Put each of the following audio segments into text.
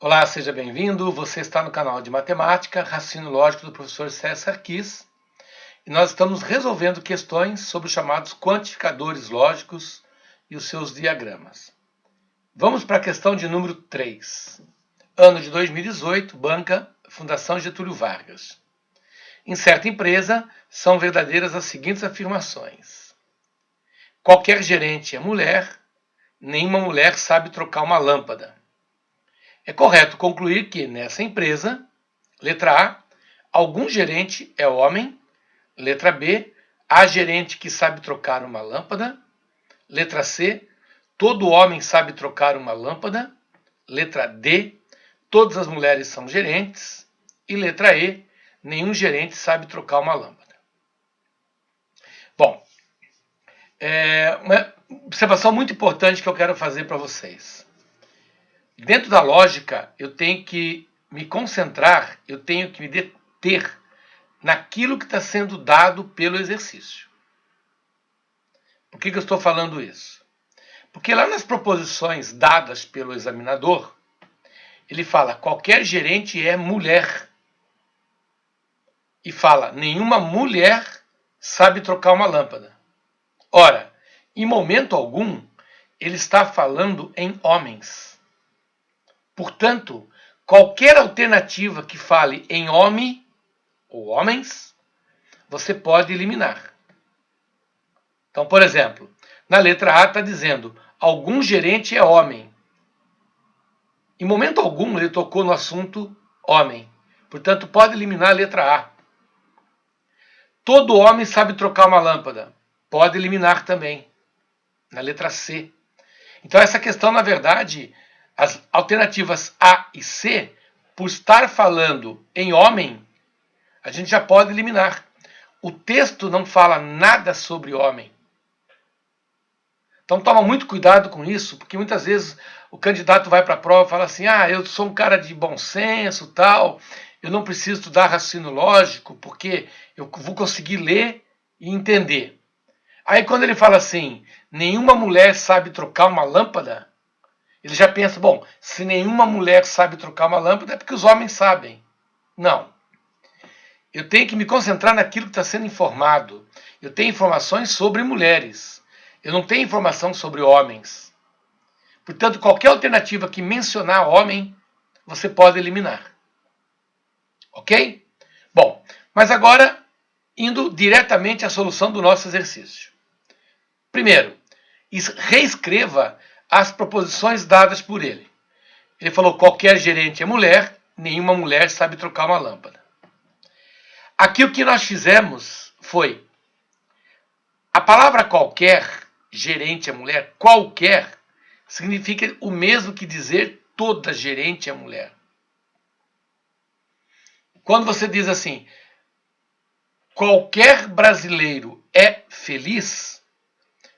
Olá, seja bem-vindo. Você está no canal de Matemática, Raciocínio Lógico do professor César Sarquis. E nós estamos resolvendo questões sobre os chamados quantificadores lógicos e os seus diagramas. Vamos para a questão de número 3. Ano de 2018, banca, Fundação Getúlio Vargas. Em certa empresa, são verdadeiras as seguintes afirmações. Qualquer gerente é mulher, nenhuma mulher sabe trocar uma lâmpada. É correto concluir que, nessa empresa, letra A, algum gerente é homem, letra B, há gerente que sabe trocar uma lâmpada, letra C, todo homem sabe trocar uma lâmpada, letra D, todas as mulheres são gerentes, e letra E, nenhum gerente sabe trocar uma lâmpada. Bom, uma observação muito importante que eu quero fazer para vocês. Dentro da lógica, eu tenho que me concentrar, eu tenho que me deter naquilo que está sendo dado pelo exercício. Por que eu estou falando isso? Porque lá nas proposições dadas pelo examinador, ele fala, qualquer gerente é mulher. E fala, nenhuma mulher sabe trocar uma lâmpada. Ora, em momento algum, ele está falando em homens. Portanto, qualquer alternativa que fale em homem ou homens, você pode eliminar. Então, por exemplo, na letra A está dizendo, algum gerente é homem. Em momento algum ele tocou no assunto homem. Portanto, pode eliminar a letra A. Todo homem sabe trocar uma lâmpada. Pode eliminar também. Na letra C. Então, essa questão, na verdade, as alternativas A e C, por estar falando em homem, a gente já pode eliminar. O texto não fala nada sobre homem. Então toma muito cuidado com isso, porque muitas vezes o candidato vai para a prova e fala assim, eu sou um cara de bom senso, tal, eu não preciso estudar raciocínio lógico, porque eu vou conseguir ler e entender. Aí quando ele fala assim, nenhuma mulher sabe trocar uma lâmpada, ele já pensa, bom, se nenhuma mulher sabe trocar uma lâmpada é porque os homens sabem. Não. Eu tenho que me concentrar naquilo que está sendo informado. Eu tenho informações sobre mulheres. Eu não tenho informação sobre homens. Portanto, qualquer alternativa que mencionar homem, você pode eliminar. Ok? Bom, mas agora, indo diretamente à solução do nosso exercício. Primeiro, reescreva as proposições dadas por ele. Ele falou, qualquer gerente é mulher, nenhuma mulher sabe trocar uma lâmpada. Aqui o que nós fizemos foi, a palavra qualquer, gerente é mulher, qualquer, significa o mesmo que dizer toda gerente é mulher. Quando você diz assim, qualquer brasileiro é feliz,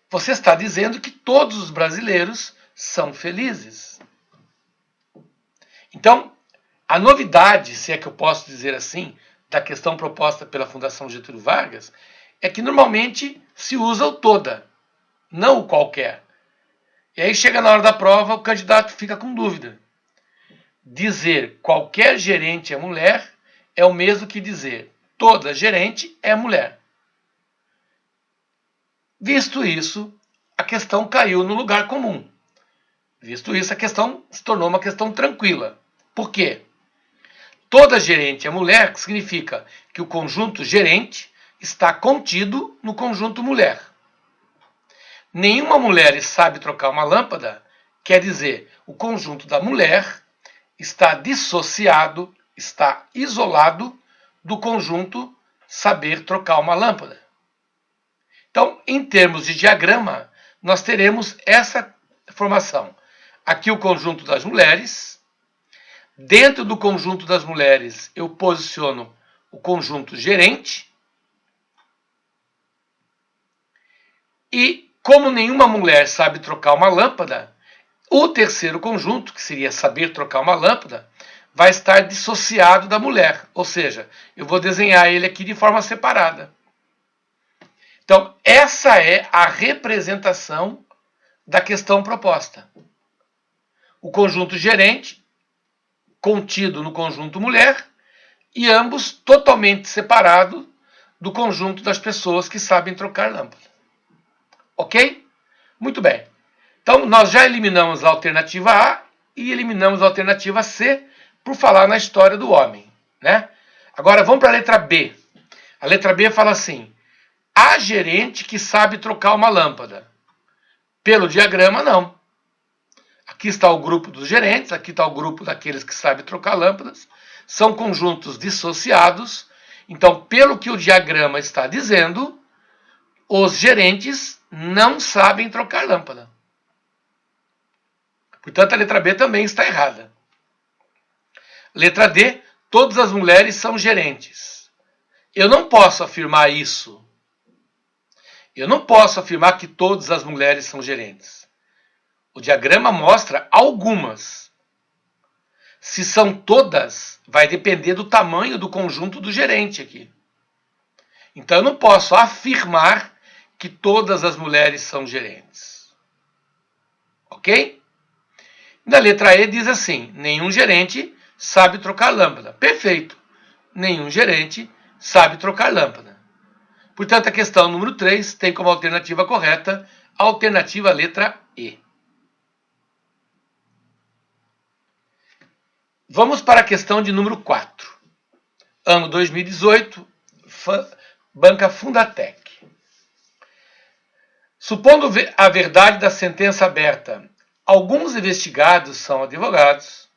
você está dizendo que todos os brasileiros são felizes. Então, a novidade, se é que eu posso dizer assim, da questão proposta pela Fundação Getúlio Vargas, é que normalmente se usa o toda, não o qualquer. E aí chega na hora da prova, o candidato fica com dúvida. Dizer qualquer gerente é mulher é o mesmo que dizer toda gerente é mulher. Visto isso, a questão caiu no lugar comum. Visto isso, a questão se tornou uma questão tranquila. Por quê? Toda gerente é mulher significa que o conjunto gerente está contido no conjunto mulher. Nenhuma mulher sabe trocar uma lâmpada, quer dizer, o conjunto da mulher está dissociado, está isolado do conjunto saber trocar uma lâmpada. Então, em termos de diagrama, nós teremos essa formação. Aqui o conjunto das mulheres. Dentro do conjunto das mulheres, eu posiciono o conjunto gerente. E, como nenhuma mulher sabe trocar uma lâmpada, o terceiro conjunto, que seria saber trocar uma lâmpada, vai estar dissociado da mulher. Ou seja, eu vou desenhar ele aqui de forma separada. Então, essa é a representação da questão proposta. O conjunto gerente contido no conjunto mulher e ambos totalmente separados do conjunto das pessoas que sabem trocar lâmpada. Ok? Muito bem. Então, nós já eliminamos a alternativa A e eliminamos a alternativa C por falar na história do homem, né? Agora, vamos para a letra B. A letra B fala assim: há gerente que sabe trocar uma lâmpada. Pelo diagrama, não. Aqui está o grupo dos gerentes, aqui está o grupo daqueles que sabem trocar lâmpadas. São conjuntos dissociados. Então, pelo que o diagrama está dizendo, os gerentes não sabem trocar lâmpada. Portanto, a letra B também está errada. Letra D, todas as mulheres são gerentes. Eu não posso afirmar isso. Eu não posso afirmar que todas as mulheres são gerentes. O diagrama mostra algumas. Se são todas, vai depender do tamanho do conjunto do gerente aqui. Então eu não posso afirmar que todas as mulheres são gerentes. Ok? Na letra E diz assim: nenhum gerente sabe trocar lâmpada. Perfeito. Nenhum gerente sabe trocar lâmpada. Portanto, a questão número 3 tem como alternativa correta a alternativa letra E. Vamos para a questão de número 4. Ano 2018, Banca Fundatec. Supondo a verdade da sentença aberta, alguns investigados são advogados,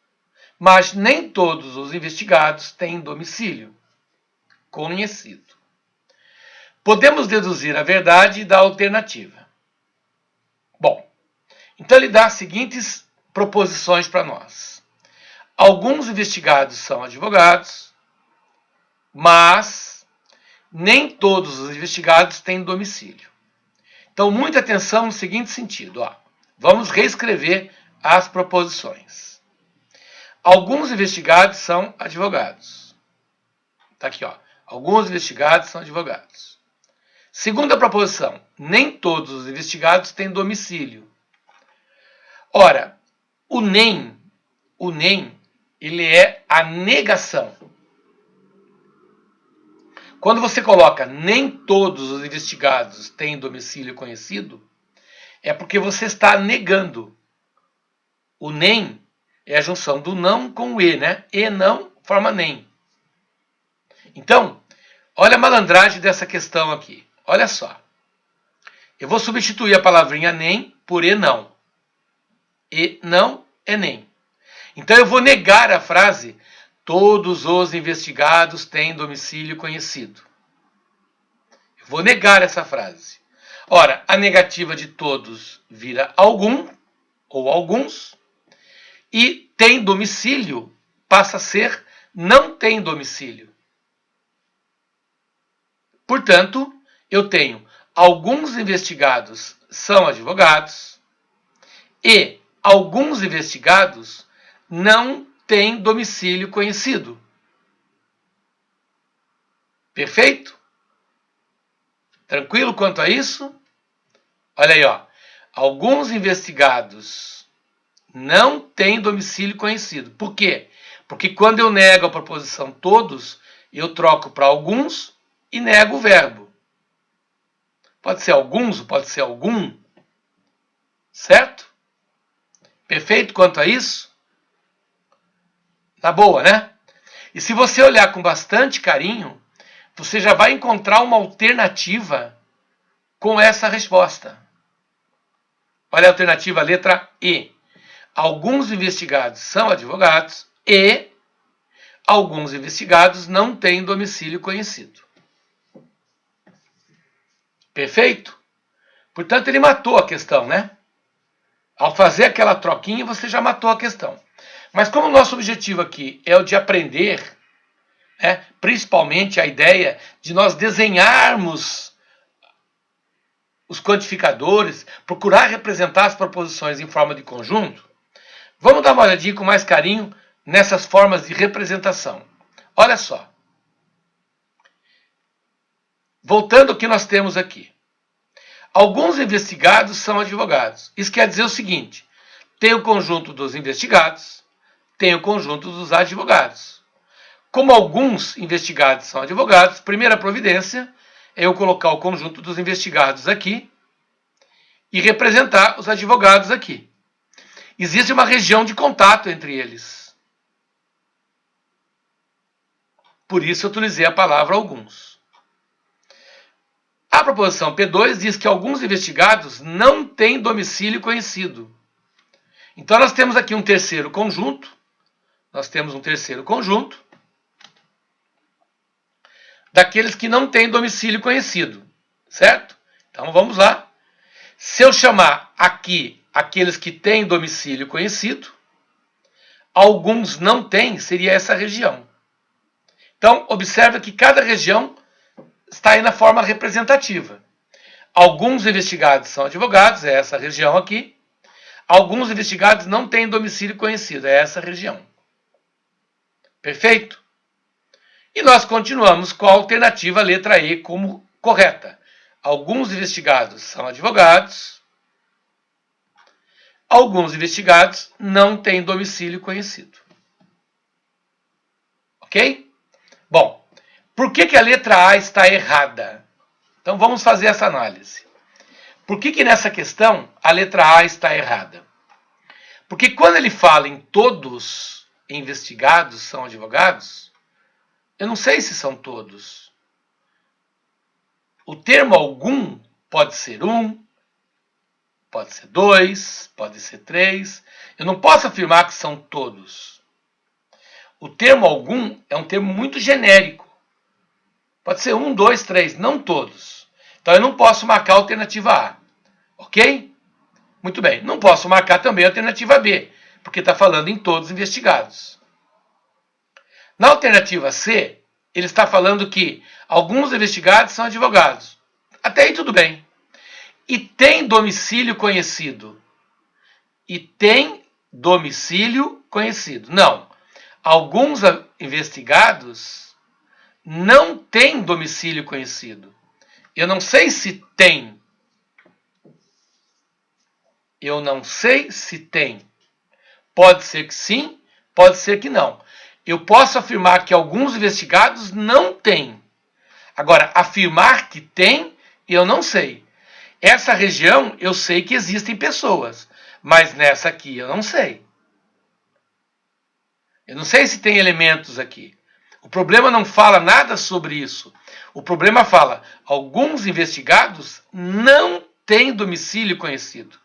mas nem todos os investigados têm domicílio conhecido. Podemos deduzir a verdade da alternativa. Bom, então ele dá as seguintes proposições para nós. Alguns investigados são advogados, mas nem todos os investigados têm domicílio. Então, muita atenção no seguinte sentido. Vamos reescrever as proposições. Alguns investigados são advogados. Está aqui, alguns investigados são advogados. Segunda proposição, nem todos os investigados têm domicílio. Ora, o nem, ele é a negação. Quando você coloca nem todos os investigados têm domicílio conhecido, é porque você está negando. O nem é a junção do não com o e, né? E não forma nem. Então, olha a malandragem dessa questão aqui. Olha só. Eu vou substituir a palavrinha nem por e não. E não é nem. Então eu vou negar a frase todos os investigados têm domicílio conhecido. Eu vou negar essa frase. Ora, a negativa de todos vira algum ou alguns e tem domicílio passa a ser não tem domicílio. Portanto, eu tenho alguns investigados são advogados e alguns investigados não têm domicílio conhecido. Perfeito? Tranquilo quanto a isso? Olha aí, alguns investigados não têm domicílio conhecido. Por quê? Porque quando eu nego a proposição todos, eu troco para alguns e nego o verbo. Pode ser alguns, pode ser algum. Certo? Perfeito quanto a isso? Tá boa, né? E se você olhar com bastante carinho, você já vai encontrar uma alternativa com essa resposta. Olha a alternativa letra E. Alguns investigados são advogados e alguns investigados não têm domicílio conhecido. Perfeito? Portanto, ele matou a questão, né? Ao fazer aquela troquinha, você já matou a questão. Mas como o nosso objetivo aqui é o de aprender, principalmente a ideia de nós desenharmos os quantificadores, procurar representar as proposições em forma de conjunto, vamos dar uma olhadinha com mais carinho nessas formas de representação. Olha só. Voltando ao que nós temos aqui. Alguns investigados são advogados. Isso quer dizer o seguinte: tem o conjunto dos investigados, tem o conjunto dos advogados. Como alguns investigados são advogados, primeira providência é eu colocar o conjunto dos investigados aqui e representar os advogados aqui. Existe uma região de contato entre eles. Por isso eu utilizei a palavra alguns. A proposição P2 diz que alguns investigados não têm domicílio conhecido. Então nós temos aqui um terceiro conjunto. Daqueles que não têm domicílio conhecido, certo? Então vamos lá. Se eu chamar aqui aqueles que têm domicílio conhecido, alguns não têm, seria essa região. Então observa que cada região está aí na forma representativa. Alguns investigados são advogados, é essa região aqui. Alguns investigados não têm domicílio conhecido, é essa região. Perfeito? E nós continuamos com a alternativa letra E como correta. Alguns investigados são advogados. Alguns investigados não têm domicílio conhecido. Ok? Bom, por que a letra A está errada? Então vamos fazer essa análise. Por que nessa questão a letra A está errada? Porque quando ele fala em todos investigados são advogados, eu não sei se são todos. O termo algum pode ser um, pode ser dois, pode ser três. Eu não posso afirmar que são todos. O termo algum é um termo muito genérico. Pode ser um, dois, três, não todos. Então eu não posso marcar a alternativa A. Ok? Muito bem. Não posso marcar também a alternativa B, porque está falando em todos os investigados. Na alternativa C, ele está falando que alguns investigados são advogados. Até aí tudo bem. E tem domicílio conhecido. Não. Alguns investigados não têm domicílio conhecido. Eu não sei se tem. Pode ser que sim, pode ser que não. Eu posso afirmar que alguns investigados não têm. Agora, afirmar que tem, eu não sei. Essa região, eu sei que existem pessoas, mas nessa aqui eu não sei. Eu não sei se tem elementos aqui. O problema não fala nada sobre isso. O problema fala, alguns investigados não têm domicílio conhecido.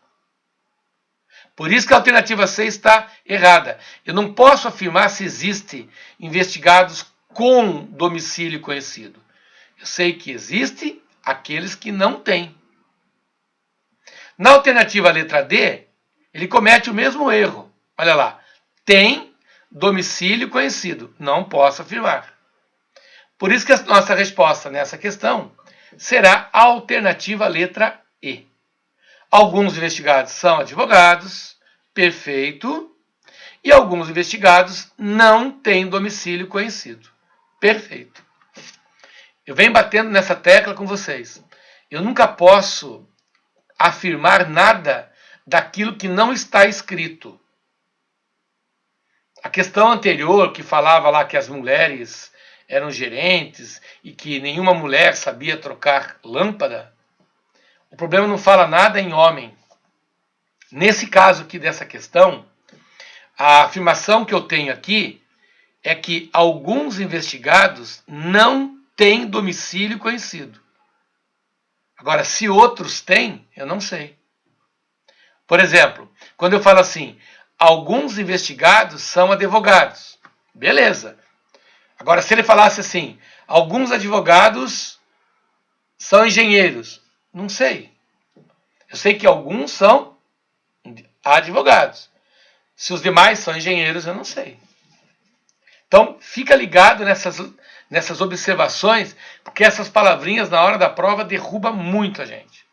Por isso que a alternativa C está errada. Eu não posso afirmar se existem investigados com domicílio conhecido. Eu sei que existem aqueles que não têm. Na alternativa letra D, ele comete o mesmo erro. Olha lá. Tem domicílio conhecido. Não posso afirmar. Por isso que a nossa resposta nessa questão será a alternativa letra E. Alguns investigados são advogados, perfeito, e alguns investigados não têm domicílio conhecido, perfeito. Eu venho batendo nessa tecla com vocês. Eu nunca posso afirmar nada daquilo que não está escrito. A questão anterior, que falava lá que as mulheres eram gerentes e que nenhuma mulher sabia trocar lâmpada, o problema não fala nada em homem. Nesse caso aqui dessa questão, a afirmação que eu tenho aqui é que alguns investigados não têm domicílio conhecido. Agora, se outros têm, eu não sei. Por exemplo, quando eu falo assim, alguns investigados são advogados. Beleza. Agora, se ele falasse assim, alguns advogados são engenheiros. Não sei. Eu sei que alguns são advogados. Se os demais são engenheiros, eu não sei. Então, fica ligado nessas observações, porque essas palavrinhas na hora da prova derrubam muito a gente.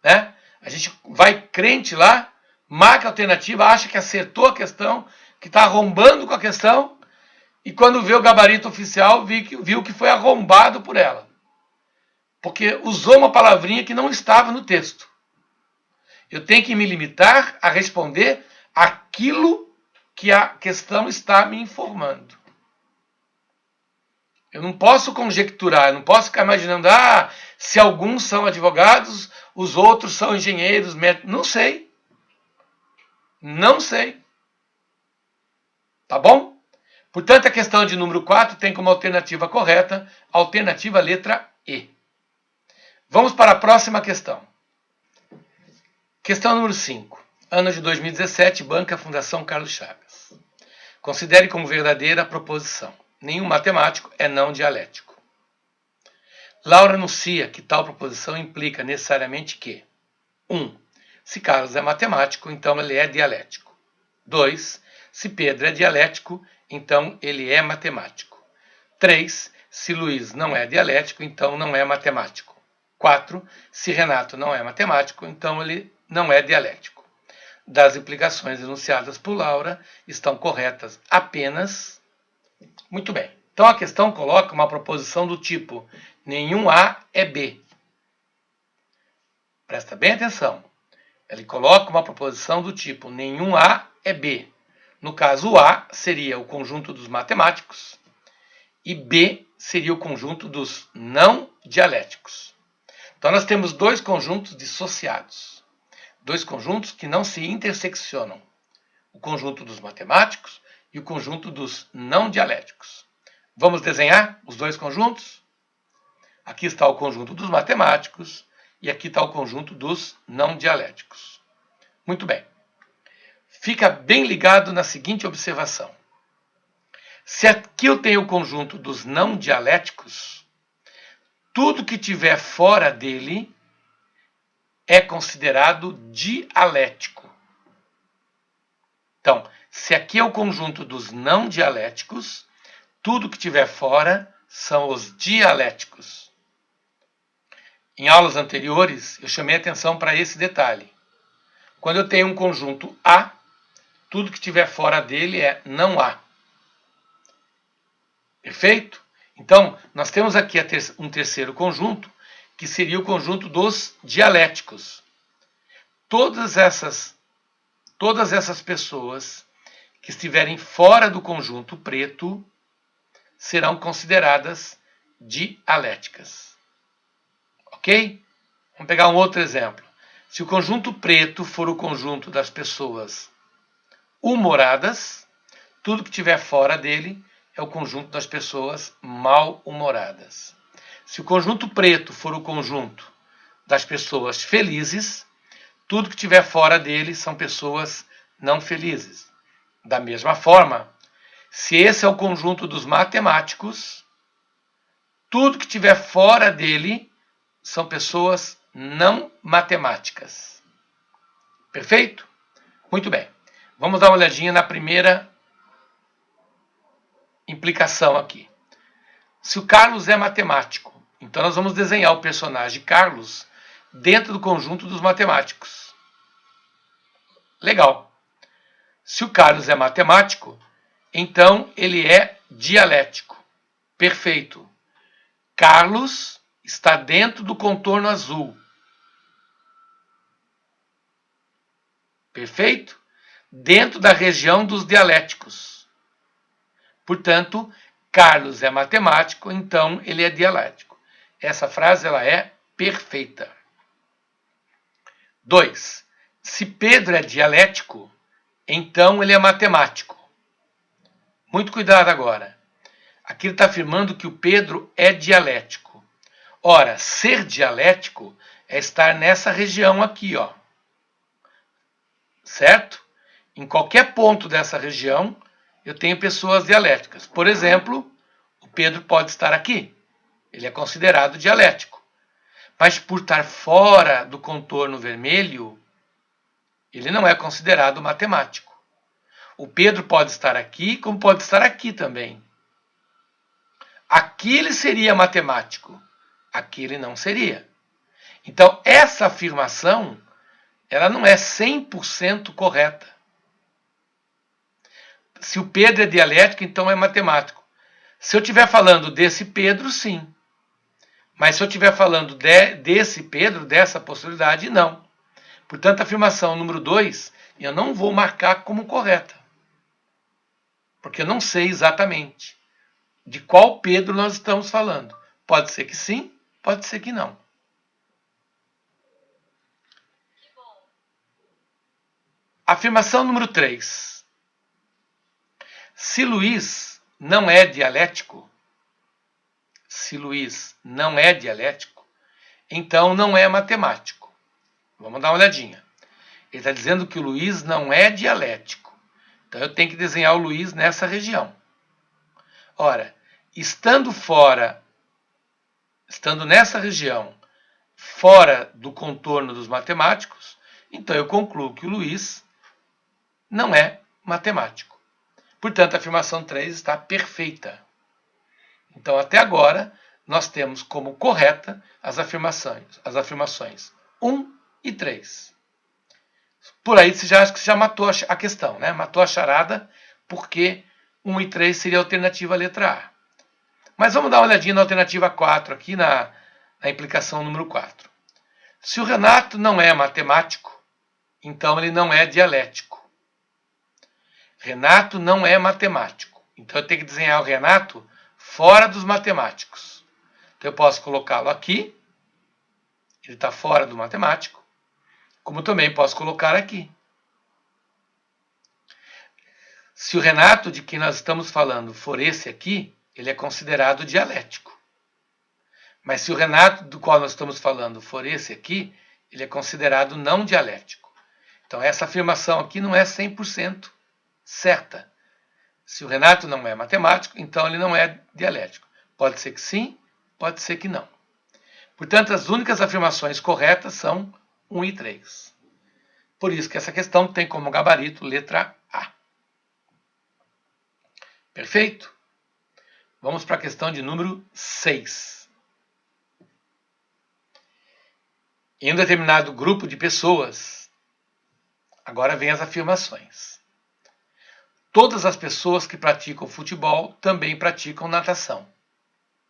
Né? A gente vai crente lá, marca a alternativa, acha que acertou a questão, que está arrombando com a questão, e quando vê o gabarito oficial, viu que foi arrombado por ela. Porque usou uma palavrinha que não estava no texto. Eu tenho que me limitar a responder aquilo que a questão está me informando. Eu não posso conjecturar, eu não posso ficar imaginando, se alguns são advogados, os outros são engenheiros, médicos. Não sei. Não sei. Tá bom? Portanto, a questão de número 4 tem como alternativa correta a alternativa letra E. Vamos para a próxima questão. Questão número 5. Ano de 2017, Banca Fundação Carlos Chagas. Considere como verdadeira a proposição. Nenhum matemático é não dialético. Laura anuncia que tal proposição implica necessariamente que 1. Se Carlos é matemático, então ele é dialético. 2. Se Pedro é dialético, então ele é matemático. 3. Se Luiz não é dialético, então não é matemático. 4. Se Renato não é matemático, então ele não é dialético. Das implicações enunciadas por Laura, estão corretas apenas... Muito bem. Então a questão coloca uma proposição do tipo nenhum A é B. Presta bem atenção. Ele coloca uma proposição do tipo nenhum A é B. No caso, o A seria o conjunto dos matemáticos e B seria o conjunto dos não dialéticos. Então nós temos dois conjuntos dissociados. Dois conjuntos que não se interseccionam. O conjunto dos matemáticos e o conjunto dos não dialéticos. Vamos desenhar os dois conjuntos? Aqui está o conjunto dos matemáticos e aqui está o conjunto dos não dialéticos. Muito bem. Fica bem ligado na seguinte observação. Se aqui eu tenho o conjunto dos não dialéticos, tudo que tiver fora dele é considerado dialético. Então, se aqui é o conjunto dos não dialéticos, tudo que tiver fora são os dialéticos. Em aulas anteriores, eu chamei atenção para esse detalhe. Quando eu tenho um conjunto A, tudo que tiver fora dele é não A. Perfeito? Então, nós temos aqui um terceiro conjunto, que seria o conjunto dos dialéticos. Todas essas pessoas que estiverem fora do conjunto preto serão consideradas dialéticas. Ok? Vamos pegar um outro exemplo. Se o conjunto preto for o conjunto das pessoas humoradas, tudo que estiver fora dele é o conjunto das pessoas mal-humoradas. Se o conjunto preto for o conjunto das pessoas felizes, tudo que estiver fora dele são pessoas não felizes. Da mesma forma, se esse é o conjunto dos matemáticos, tudo que estiver fora dele são pessoas não matemáticas. Perfeito? Muito bem. Vamos dar uma olhadinha na primeira implicação aqui. Se o Carlos é matemático, então nós vamos desenhar o personagem Carlos dentro do conjunto dos matemáticos. Legal. Se o Carlos é matemático, então ele é dialético. Perfeito. Carlos está dentro do contorno azul. Perfeito? Dentro da região dos dialéticos. Portanto, Carlos é matemático, então ele é dialético. Essa frase ela é perfeita. 2. Se Pedro é dialético, então ele é matemático. Muito cuidado agora. Aqui ele está afirmando que o Pedro é dialético. Ora, ser dialético é estar nessa região aqui, ó. Certo? Em qualquer ponto dessa região, eu tenho pessoas dialéticas. Por exemplo, o Pedro pode estar aqui. Ele é considerado dialético. Mas por estar fora do contorno vermelho, ele não é considerado matemático. O Pedro pode estar aqui, como pode estar aqui também. Aqui ele seria matemático. Aqui ele não seria. Então, essa afirmação, ela não é 100% correta. Se o Pedro é dialético, então é matemático. Se eu estiver falando desse Pedro, sim. Mas se eu estiver falando desse Pedro, dessa possibilidade, não. Portanto, a afirmação número 2, eu não vou marcar como correta. porque eu não sei exatamente de qual Pedro nós estamos falando. Pode ser que sim, pode ser que não. Afirmação número 3. Se Luiz não é dialético, então não é matemático. Vamos dar uma olhadinha. Ele está dizendo que o Luiz não é dialético. Então eu tenho que desenhar o Luiz nessa região. Ora, estando nessa região, fora do contorno dos matemáticos, então eu concluo que o Luiz não é matemático. Portanto, a afirmação 3 está perfeita. Então, até agora, nós temos como correta as afirmações 1 e 3. Por aí você já acha que você já matou a questão, né? Matou a charada, porque 1 e 3 seria a alternativa à letra A. Mas vamos dar uma olhadinha na alternativa 4 aqui, na implicação número 4. Se o Renato não é matemático, então ele não é dialético. Renato não é matemático. Então eu tenho que desenhar o Renato fora dos matemáticos. Então eu posso colocá-lo aqui. Ele está fora do matemático. Como também posso colocar aqui. Se o Renato de quem nós estamos falando for esse aqui, ele é considerado dialético. Mas se o Renato do qual nós estamos falando for esse aqui, ele é considerado não dialético. Então essa afirmação aqui não é 100% certa. Se o Renato não é matemático, então ele não é dialético. Pode ser que sim, pode ser que não. Portanto, as únicas afirmações corretas são 1 e 3. Por isso que essa questão tem como gabarito letra A. Perfeito? Vamos para a questão de número 6. Em um determinado grupo de pessoas, agora vem as afirmações. Todas as pessoas que praticam futebol também praticam natação.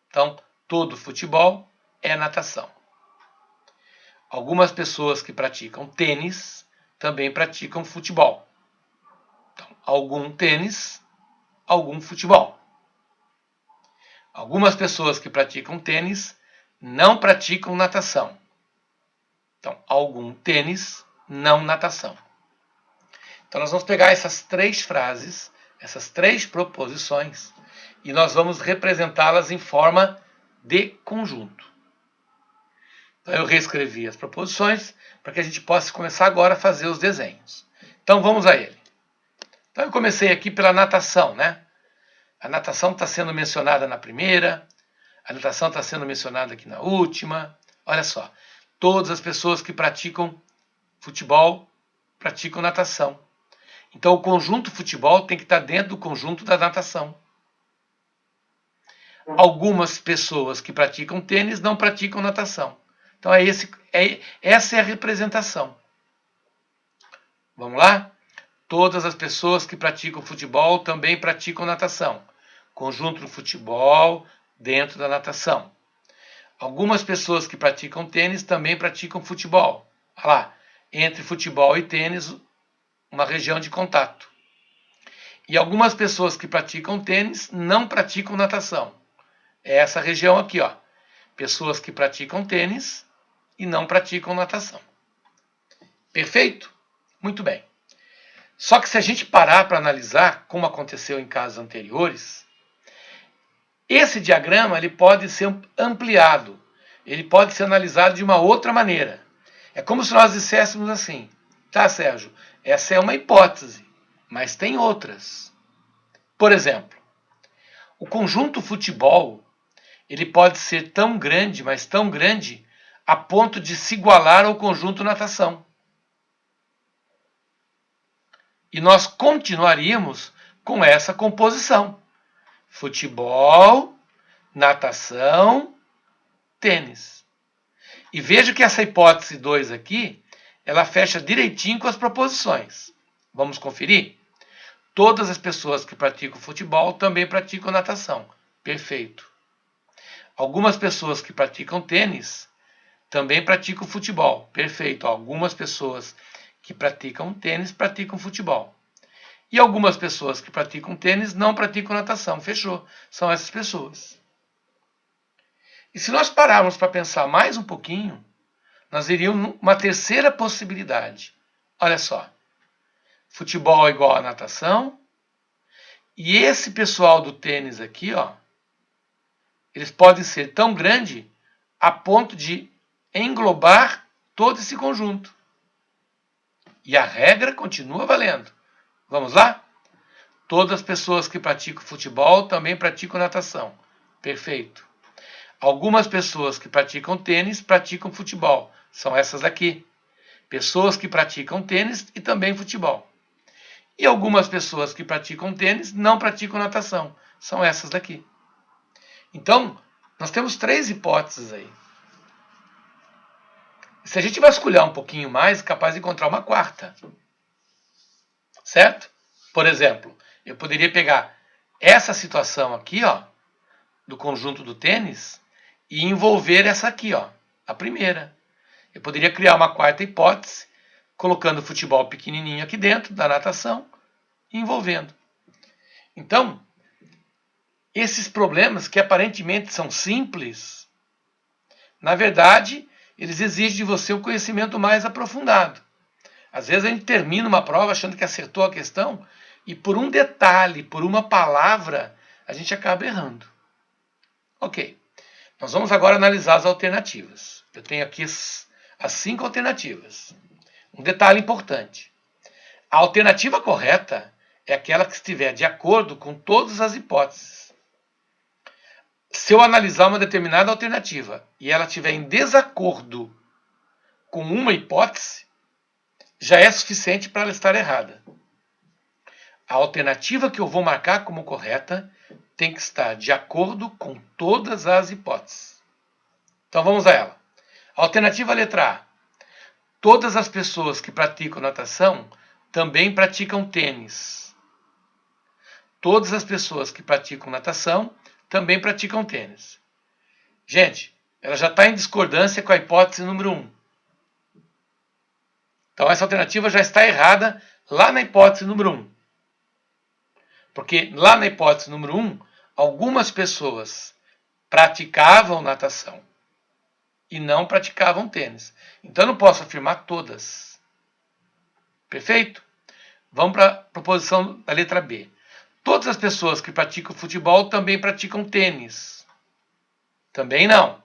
Então, todo futebol é natação. Algumas pessoas que praticam tênis também praticam futebol. Então, algum tênis, algum futebol. Algumas pessoas que praticam tênis não praticam natação. Então, algum tênis, não natação. Então, nós vamos pegar essas 3 frases, essas 3 proposições, e nós vamos representá-las em forma de conjunto. Então, eu reescrevi as proposições para que a gente possa começar agora a fazer os desenhos. Então, vamos a ele. Então, eu comecei aqui pela natação, né? A natação está sendo mencionada na primeira, a natação está sendo mencionada aqui na última. Olha só, todas as pessoas que praticam futebol praticam natação. Então, o conjunto futebol tem que estar dentro do conjunto da natação. Algumas pessoas que praticam tênis não praticam natação. Então, essa é a representação. Vamos lá? Todas as pessoas que praticam futebol também praticam natação. Conjunto do futebol dentro da natação. Algumas pessoas que praticam tênis também praticam futebol. Olha lá, entre futebol e tênis, uma região de contato. E algumas pessoas que praticam tênis não praticam natação. É essa região aqui, ó. Pessoas que praticam tênis e não praticam natação. Perfeito? Muito bem. Só que se a gente parar para analisar, como aconteceu em casos anteriores, esse diagrama ele pode ser ampliado. Ele pode ser analisado de uma outra maneira. É como se nós disséssemos assim: tá, Sérgio, essa é uma hipótese, mas tem outras. Por exemplo, o conjunto futebol ele pode ser tão grande, mas tão grande, a ponto de se igualar ao conjunto natação. E nós continuaríamos com essa composição: futebol, natação, tênis. E veja que essa hipótese 2 aqui, ela fecha direitinho com as proposições. Vamos conferir? Todas as pessoas que praticam futebol também praticam natação. Perfeito. Algumas pessoas que praticam tênis também praticam futebol. Perfeito. Algumas pessoas que praticam tênis praticam futebol. E algumas pessoas que praticam tênis não praticam natação. Fechou. São essas pessoas. E se nós pararmos para pensar mais um pouquinho, nós iríamos uma terceira possibilidade. Olha só. Futebol é igual a natação. E esse pessoal do tênis aqui, ó, eles podem ser tão grande a ponto de englobar todo esse conjunto. E a regra continua valendo. Vamos lá? Todas as pessoas que praticam futebol também praticam natação. Perfeito. Algumas pessoas que praticam tênis praticam futebol. São essas aqui. Pessoas que praticam tênis e também futebol. E algumas pessoas que praticam tênis não praticam natação. São essas daqui. Então, nós temos 3 hipóteses aí. Se a gente vasculhar um pouquinho mais, é capaz de encontrar uma quarta. Certo? Por exemplo, eu poderia pegar essa situação aqui, ó, do conjunto do tênis, e envolver essa aqui, ó, a primeira. Eu poderia criar uma quarta hipótese, colocando o futebol pequenininho aqui dentro da natação e envolvendo. Então, esses problemas que aparentemente são simples, na verdade, eles exigem de você um conhecimento mais aprofundado. Às vezes a gente termina uma prova achando que acertou a questão e por um detalhe, por uma palavra, a gente acaba errando. Ok, nós vamos agora analisar as alternativas. Eu tenho aqui as 5 alternativas. Um detalhe importante. A alternativa correta é aquela que estiver de acordo com todas as hipóteses. Se eu analisar uma determinada alternativa e ela estiver em desacordo com uma hipótese, já é suficiente para ela estar errada. A alternativa que eu vou marcar como correta tem que estar de acordo com todas as hipóteses. Então vamos a ela. Alternativa letra A. Todas as pessoas que praticam natação também praticam tênis. Todas as pessoas que praticam natação também praticam tênis. Gente, ela já está em discordância com a hipótese número 1. Então essa alternativa já está errada lá na hipótese número 1. Porque lá na hipótese número 1, algumas pessoas praticavam natação e não praticavam tênis. Então eu não posso afirmar todas. Perfeito? Vamos para a proposição da letra B. Todas as pessoas que praticam futebol também praticam tênis. Também não.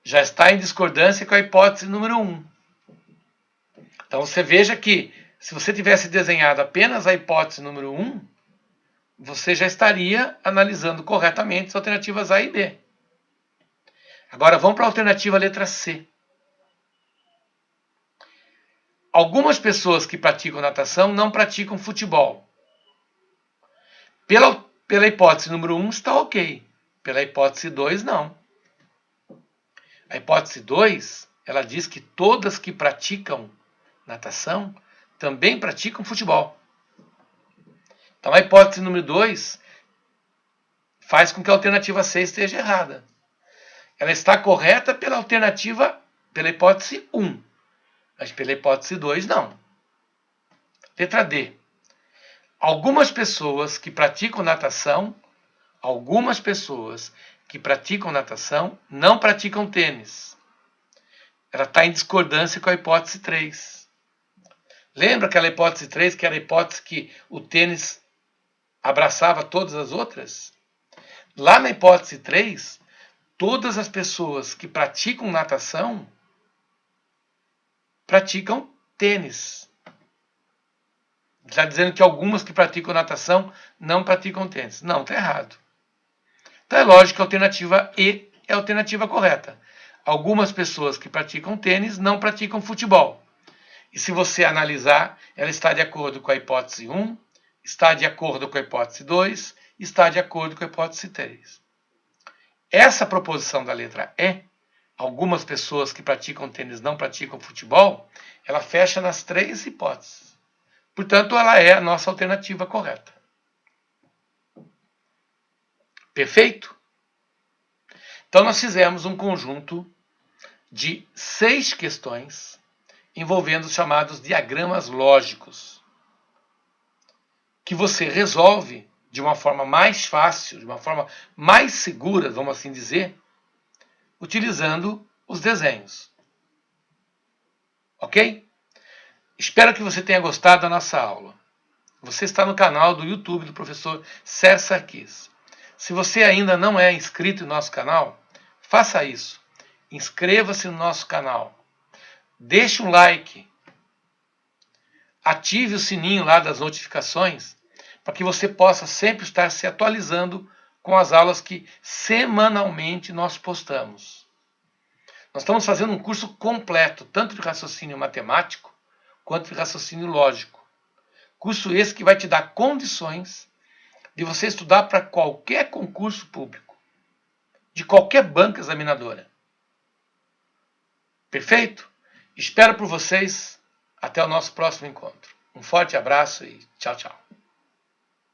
Já está em discordância com a hipótese número 1. Então você veja que se você tivesse desenhado apenas a hipótese número 1, você já estaria analisando corretamente as alternativas A e B. Agora vamos para a alternativa letra C. Algumas pessoas que praticam natação não praticam futebol. Pela hipótese número 1 está ok. Pela hipótese 2, não. A hipótese 2, ela diz que todas que praticam natação também praticam futebol. Então a hipótese número 2 faz com que a alternativa C esteja errada. Ela está correta pela hipótese 1, mas pela hipótese 2 não. Letra D. Algumas pessoas que praticam natação não praticam tênis. Ela está em discordância com a hipótese 3. Lembra aquela hipótese 3, que era a hipótese que o tênis abraçava todas as outras? Lá na hipótese 3, todas as pessoas que praticam natação praticam tênis. Está dizendo que algumas que praticam natação não praticam tênis. Não, está errado. Então é lógico que a alternativa E é a alternativa correta. Algumas pessoas que praticam tênis não praticam futebol. E se você analisar, ela está de acordo com a hipótese 1, está de acordo com a hipótese 2, está de acordo com a hipótese 3. Essa proposição da letra E, algumas pessoas que praticam tênis não praticam futebol, ela fecha nas 3 hipóteses. Portanto, ela é a nossa alternativa correta. Perfeito? Então, nós fizemos um conjunto de 6 questões envolvendo os chamados diagramas lógicos. que você resolve de uma forma mais fácil, de uma forma mais segura, vamos assim dizer, utilizando os desenhos. Ok? Espero que você tenha gostado da nossa aula. Você está no canal do YouTube do professor Sérgio Sarkis. Se você ainda não é inscrito no nosso canal, faça isso. Inscreva-se no nosso canal. Deixe um like. Ative o sininho lá das notificações para que você possa sempre estar se atualizando com as aulas que semanalmente nós postamos. Nós estamos fazendo um curso completo, tanto de raciocínio matemático quanto de raciocínio lógico. Curso esse que vai te dar condições de você estudar para qualquer concurso público, de qualquer banca examinadora. Perfeito? Espero por vocês. Até o nosso próximo encontro. Um forte abraço e tchau, tchau.